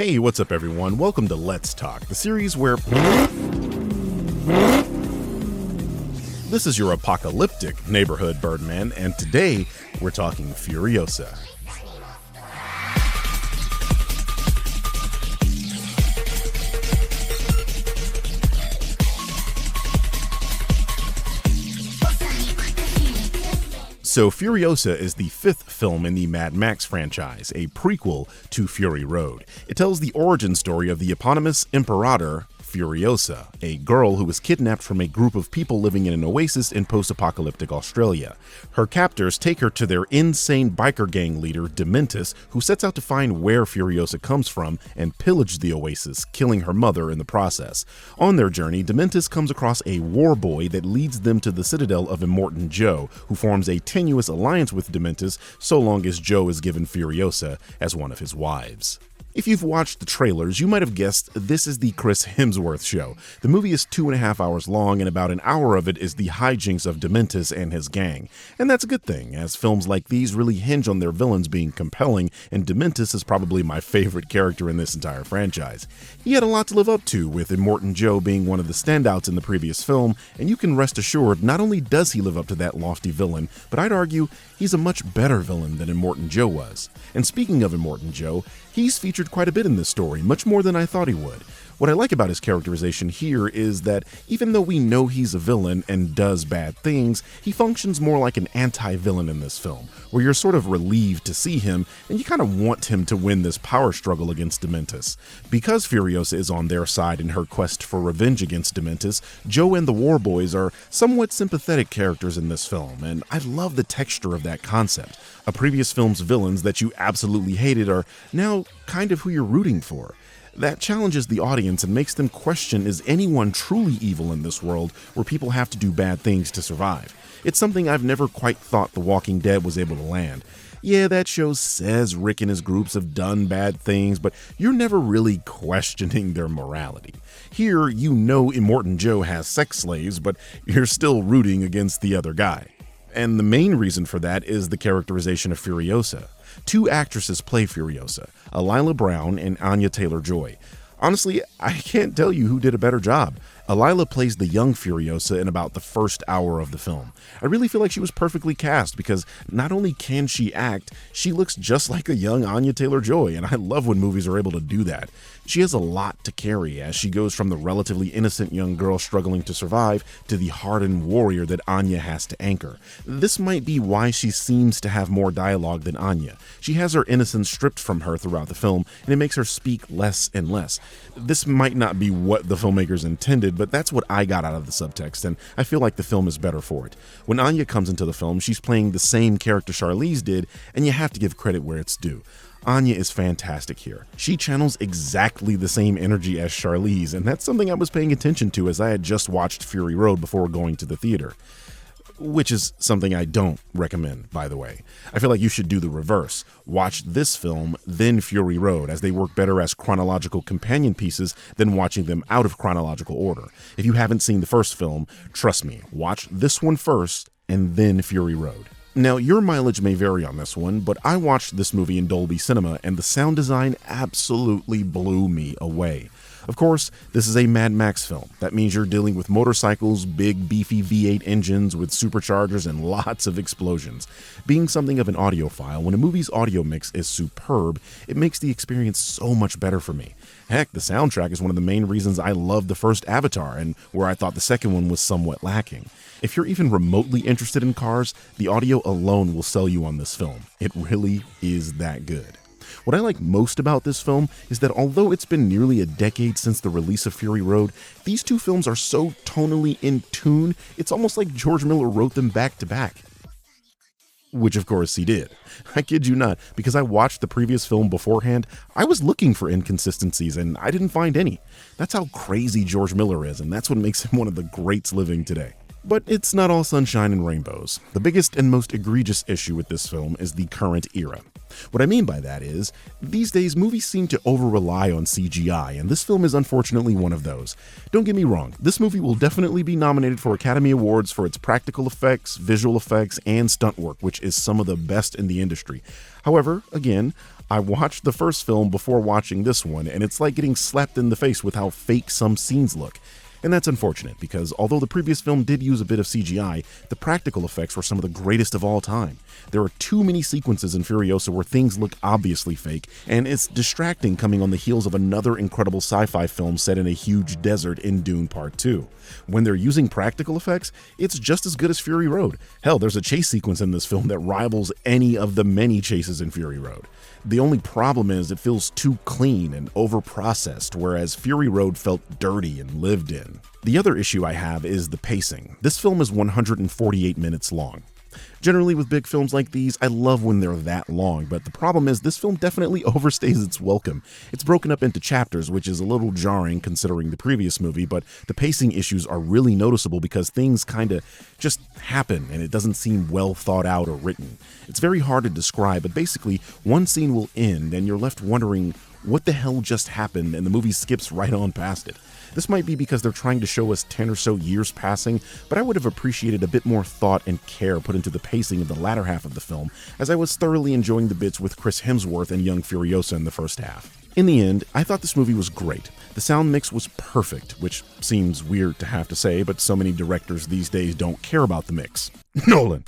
Hey, what's up everyone? Welcome to Let's Talk, the series where... This is your apocalyptic neighborhood Birdman, and today we're talking Furiosa. So Furiosa is the fifth film in the Mad Max franchise, a prequel to Fury Road. It tells the origin story of the eponymous Imperator Furiosa, a girl who was kidnapped from a group of people living in an oasis in post-apocalyptic Australia. Her captors take her to their insane biker gang leader, Dementis, who sets out to find where Furiosa comes from and pillage the oasis, killing her mother in the process. On their journey, Dementis comes across a war boy that leads them to the citadel of Immortan Joe, who forms a tenuous alliance with Dementis so long as Joe is given Furiosa as one of his wives. If you've watched the trailers, you might have guessed this is the Chris Hemsworth show. The movie is 2.5 hours long, and about an hour of it is the hijinks of Dementis and his gang. And that's a good thing, as films like these really hinge on their villains being compelling, and Dementis is probably my favorite character in this entire franchise. He had a lot to live up to, with Immortan Joe being one of the standouts in the previous film, and you can rest assured not only does he live up to that lofty villain, but I'd argue he's a much better villain than Immortan Joe was. And speaking of Immortan Joe, he's featured quite a bit in this story, much more than I thought he would. What I like about his characterization here is that even though we know he's a villain and does bad things, he functions more like an anti-villain in this film, where you're sort of relieved to see him and you kind of want him to win this power struggle against Dementis. Because Furiosa is on their side in her quest for revenge against Dementis, Joe and the War Boys are somewhat sympathetic characters in this film, and I love the texture of that concept. A previous film's villains that you absolutely hated are now kind of who you're rooting for. That challenges the audience and makes them question, is anyone truly evil in this world where people have to do bad things to survive? It's something I've never quite thought The Walking Dead was able to land. Yeah, that show says Rick and his groups have done bad things, but you're never really questioning their morality. Here, you know Immortan Joe has sex slaves, but you're still rooting against the other guy. And the main reason for that is the characterization of Furiosa. Two actresses play Furiosa, Alila Brown and Anya Taylor-Joy. Honestly, I can't tell you who did a better job. Alila plays the young Furiosa in about the first hour of the film. I really feel like she was perfectly cast because not only can she act, she looks just like a young Anya Taylor-Joy, and I love when movies are able to do that. She has a lot to carry as she goes from the relatively innocent young girl struggling to survive to the hardened warrior that Anya has to anchor. This might be why she seems to have more dialogue than Anya. She has her innocence stripped from her throughout the film, and it makes her speak less and less. This might not be what the filmmakers intended, but that's what I got out of the subtext, and I feel like the film is better for it. When Anya comes into the film, she's playing the same character Charlize did, and you have to give credit where it's due. Anya is fantastic here. She channels exactly the same energy as Charlize, and that's something I was paying attention to as I had just watched Fury Road before going to the theater. Which is something I don't recommend, by the way. I feel like you should do the reverse. Watch this film, then Fury Road, as they work better as chronological companion pieces than watching them out of chronological order. If you haven't seen the first film, trust me, watch this one first, and then Fury Road. Now, your mileage may vary on this one, but I watched this movie in Dolby Cinema, and the sound design absolutely blew me away. Of course, this is a Mad Max film. That means you're dealing with motorcycles, big beefy V8 engines with superchargers and lots of explosions. Being something of an audiophile, when a movie's audio mix is superb, it makes the experience so much better for me. Heck, the soundtrack is one of the main reasons I loved the first Avatar and where I thought the second one was somewhat lacking. If you're even remotely interested in cars, the audio alone will sell you on this film. It really is that good. What I like most about this film is that although it's been nearly a decade since the release of Fury Road, these two films are so tonally in tune, it's almost like George Miller wrote them back to back. Which of course he did. I kid you not, because I watched the previous film beforehand, I was looking for inconsistencies and I didn't find any. That's how crazy George Miller is, and that's what makes him one of the greats living today. But it's not all sunshine and rainbows. The biggest and most egregious issue with this film is the current era. What I mean by that is, these days movies seem to over-rely on CGI, and this film is unfortunately one of those. Don't get me wrong, this movie will definitely be nominated for Academy Awards for its practical effects, visual effects, and stunt work, which is some of the best in the industry. However, again, I watched the first film before watching this one, and it's like getting slapped in the face with how fake some scenes look. And that's unfortunate, because although the previous film did use a bit of CGI, the practical effects were some of the greatest of all time. There are too many sequences in Furiosa where things look obviously fake, and it's distracting coming on the heels of another incredible sci-fi film set in a huge desert in Dune Part 2. When they're using practical effects, it's just as good as Fury Road. Hell, there's a chase sequence in this film that rivals any of the many chases in Fury Road. The only problem is it feels too clean and over-processed, whereas Fury Road felt dirty and lived in. The other issue I have is the pacing. This film is 148 minutes long. Generally with big films like these, I love when they're that long, but the problem is this film definitely overstays its welcome. It's broken up into chapters, which is a little jarring considering the previous movie, but the pacing issues are really noticeable because things kinda just happen and it doesn't seem well thought out or written. It's very hard to describe, but basically one scene will end and you're left wondering what the hell just happened, and the movie skips right on past it. This might be because they're trying to show us 10 or so years passing, but I would have appreciated a bit more thought and care put into the pacing of the latter half of the film, as I was thoroughly enjoying the bits with Chris Hemsworth and young Furiosa in the first half. In the end, I thought this movie was great. The sound mix was perfect, which seems weird to have to say, but so many directors these days don't care about the mix. Nolan!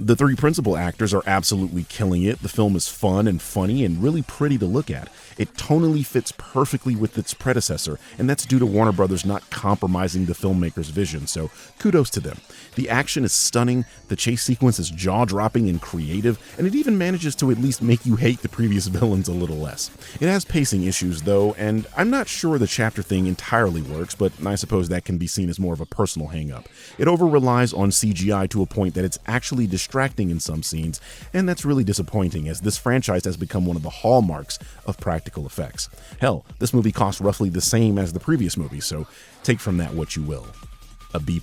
The three principal actors are absolutely killing it. The film is fun and funny and really pretty to look at. It tonally fits perfectly with its predecessor, and that's due to Warner Brothers not compromising the filmmaker's vision, so kudos to them. The action is stunning, the chase sequence is jaw-dropping and creative, and it even manages to at least make you hate the previous villains a little less. It has pacing issues though, and I'm not sure the chapter thing entirely works, but I suppose that can be seen as more of a personal hang-up. It over-relies on CGI to a point that it's actually distracting in some scenes, and that's really disappointing as this franchise has become one of the hallmarks of practical effects. Hell, this movie cost roughly the same as the previous movie, so take from that what you will. A B+.